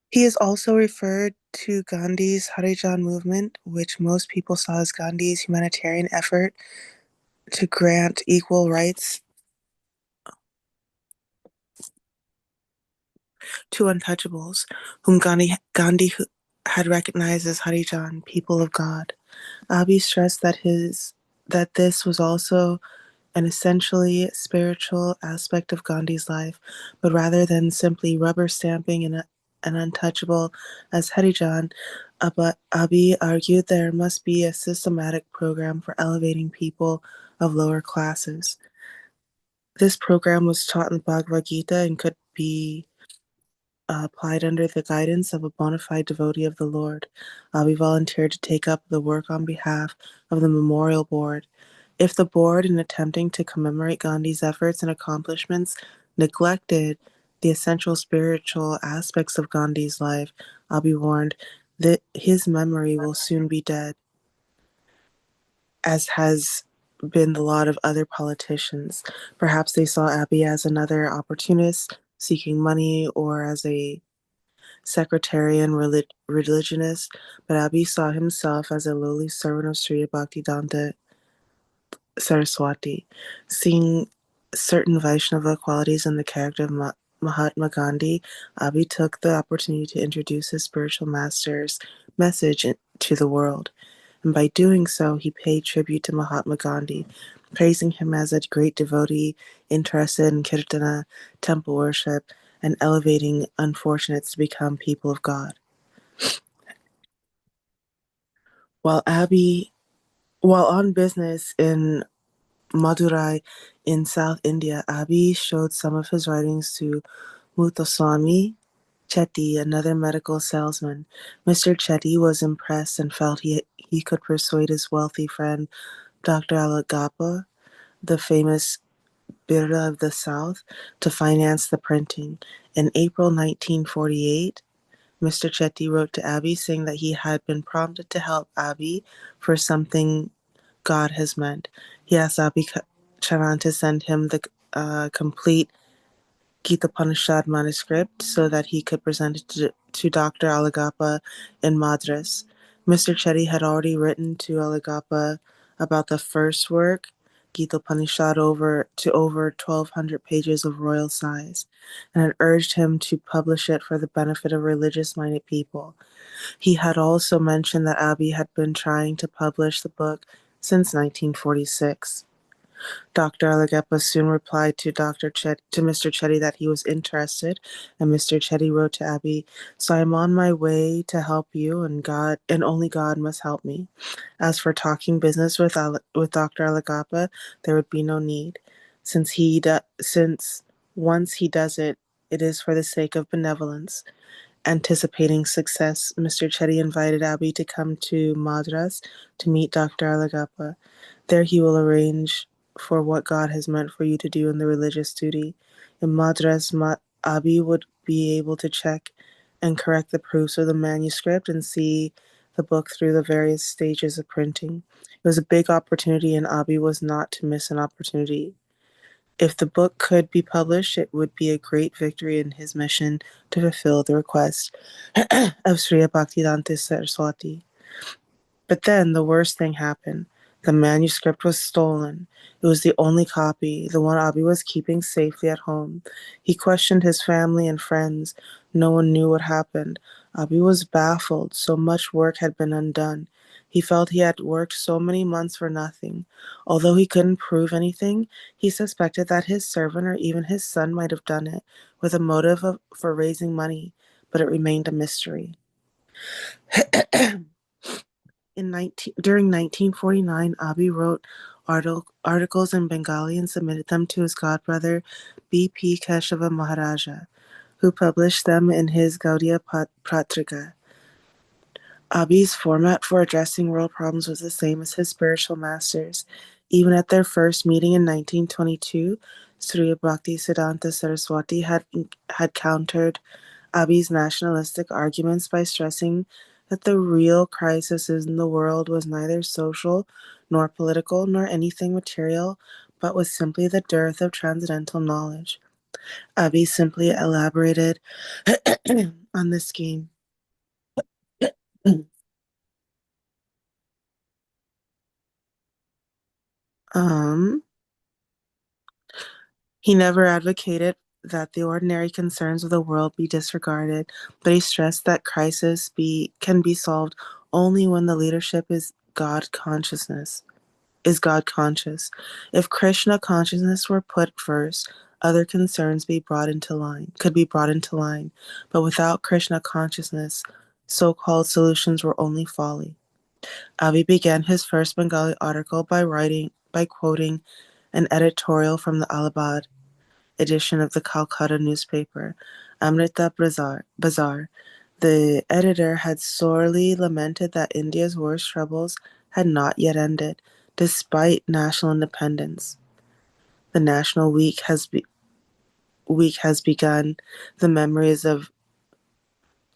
He is also referred to Gandhi's Harijan movement, which most people saw as Gandhi's humanitarian effort to grant equal rights to untouchables, whom Gandhi had recognized as Harijan, people of God. Abi stressed that this was also an essentially spiritual aspect of Gandhi's life, but rather than simply rubber stamping an untouchable as Harijan, Abi argued there must be a systematic program for elevating people of lower classes. This program was taught in the Bhagavad Gita and could be applied under the guidance of a bona fide devotee of the Lord. We volunteered to take up the work on behalf of the Memorial Board. If the board, in attempting to commemorate Gandhi's efforts and accomplishments, neglected the essential spiritual aspects of Gandhi's life, I'll be warned that his memory will soon be dead, as has been the lot of other politicians. Perhaps they saw Abiy as another opportunist seeking money or as a sectarian religionist, but Abi saw himself as a lowly servant of Srila Bhaktivedanta Saraswati. Seeing certain Vaishnava qualities in the character of Mahatma Gandhi, Abi took the opportunity to introduce his spiritual master's message to the world. And by doing so, he paid tribute to Mahatma Gandhi, praising him as a great devotee interested in kirtana, temple worship, and elevating unfortunates to become people of God. While Abi, while on business in Madurai in South India, Abi showed some of his writings to Muthuswami Chetty, another medical salesman. Mr. Chetty was impressed and felt he could persuade his wealthy friend, Dr. Alagappa, the famous Birla of the South, to finance the printing. In April 1948, Mr. Chetty wrote to Abi saying that he had been prompted to help Abi for something God has meant. He asked Abi Charan to send him the complete Gita Upanishad manuscript so that he could present it to Dr. Alagappa in Madras. Mr. Chetty had already written to Alagappa about the first work, Gita Upanishad, over 1,200 pages of royal size, and had urged him to publish it for the benefit of religious-minded people. He had also mentioned that Abi had been trying to publish the book since 1946. Dr. Alagappa soon replied to Mr. Chetty that he was interested, and Mr. Chetty wrote to Abi, "So I am on my way to help you, and God and only God must help me. As for talking business with Dr. Alagappa, there would be no need, since once he does it, it is for the sake of benevolence." Anticipating success, Mr. Chetty invited Abi to come to Madras to meet Dr. Alagappa. There he will arrange for what God has meant for you to do in the religious duty. In Madras, Abi would be able to check and correct the proofs of the manuscript and see the book through the various stages of printing. It was a big opportunity, and Abi was not to miss an opportunity. If the book could be published, it would be a great victory in his mission to fulfill the request of Srila Bhaktivedanta Saraswati. But then the worst thing happened. The manuscript was stolen. It was the only copy, the one Abi was keeping safely at home. He questioned his family and friends. No one knew what happened. Abi was baffled. So much work had been undone. He felt he had worked so many months for nothing. Although he couldn't prove anything, he suspected that his servant or even his son might have done it with a motive for raising money, but it remained a mystery. During 1949, Abi wrote articles in Bengali and submitted them to his godbrother B.P. Keshava Maharaja, who published them in his Gaudiya Patrika. Abi's format for addressing world problems was the same as his spiritual masters. Even at their first meeting in 1922, Sri Bhaktisiddhanta Saraswati had countered Abi's nationalistic arguments by stressing that the real crisis in the world was neither social, nor political, nor anything material, but was simply the dearth of transcendental knowledge. Abby simply elaborated on this scheme. Um, he never advocated that the ordinary concerns of the world be disregarded, but he stressed that crisis can be solved only when the leadership is God conscious. If Krishna consciousness were put first, other concerns could be brought into line. But without Krishna consciousness, so-called solutions were only folly. Avi began his first Bengali article by quoting an editorial from the Allahabad edition of the Calcutta newspaper, Amrita Bazar. The editor had sorely lamented that India's worst troubles had not yet ended, despite national independence. The week has begun. The memories of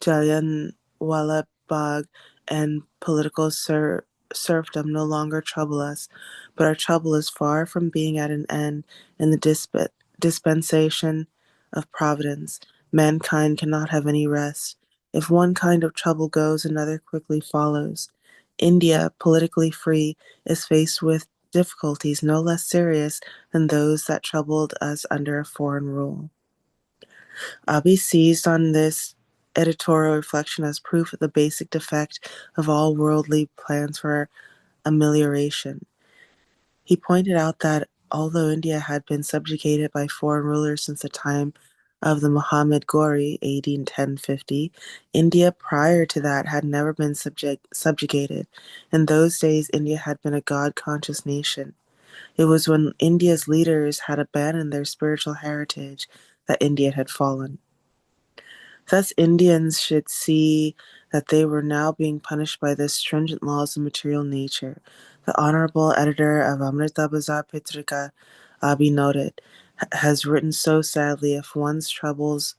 Jallianwala Bagh and political serfdom no longer trouble us, but our trouble is far from being at an end in the dispensation of providence. Mankind cannot have any rest. If one kind of trouble goes, another quickly follows. India, politically free, is faced with difficulties no less serious than those that troubled us under a foreign rule. Abe seized on this editorial reflection as proof of the basic defect of all worldly plans for amelioration. He pointed out that although India had been subjugated by foreign rulers since the time of the Muhammad Ghori, AD 1050, India prior to that had never been subjugated. In those days, India had been a God-conscious nation. It was when India's leaders had abandoned their spiritual heritage that India had fallen. Thus, Indians should see that they were now being punished by the stringent laws of material nature. The honorable editor of Amrita Bazar Pitrika, Abi noted, has written so sadly, if one trouble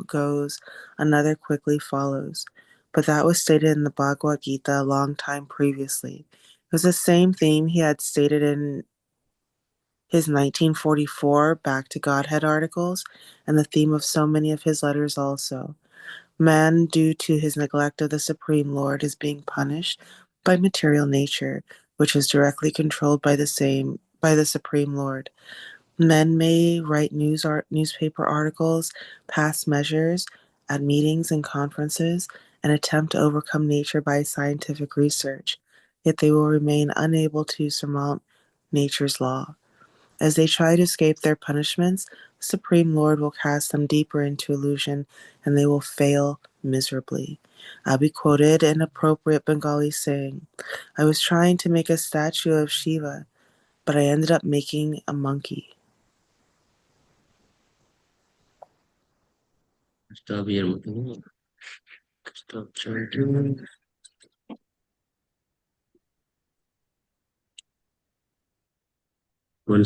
goes, another quickly follows. But that was stated in the Bhagavad Gita a long time previously. It was the same theme he had stated in his 1944 Back to Godhead articles, and the theme of so many of his letters also. Man, due to his neglect of the Supreme Lord, is being punished by material nature, which is directly controlled by the Supreme Lord. Men may write newspaper articles, pass measures at meetings and conferences, and attempt to overcome nature by scientific research, yet they will remain unable to surmount nature's law. As they try to escape their punishments, the Supreme Lord will cast them deeper into illusion, and they will fail miserably. Abi quoted an appropriate Bengali saying, I was trying to make a statue of Shiva, but I ended up making a monkey. Stop here. Stop charging.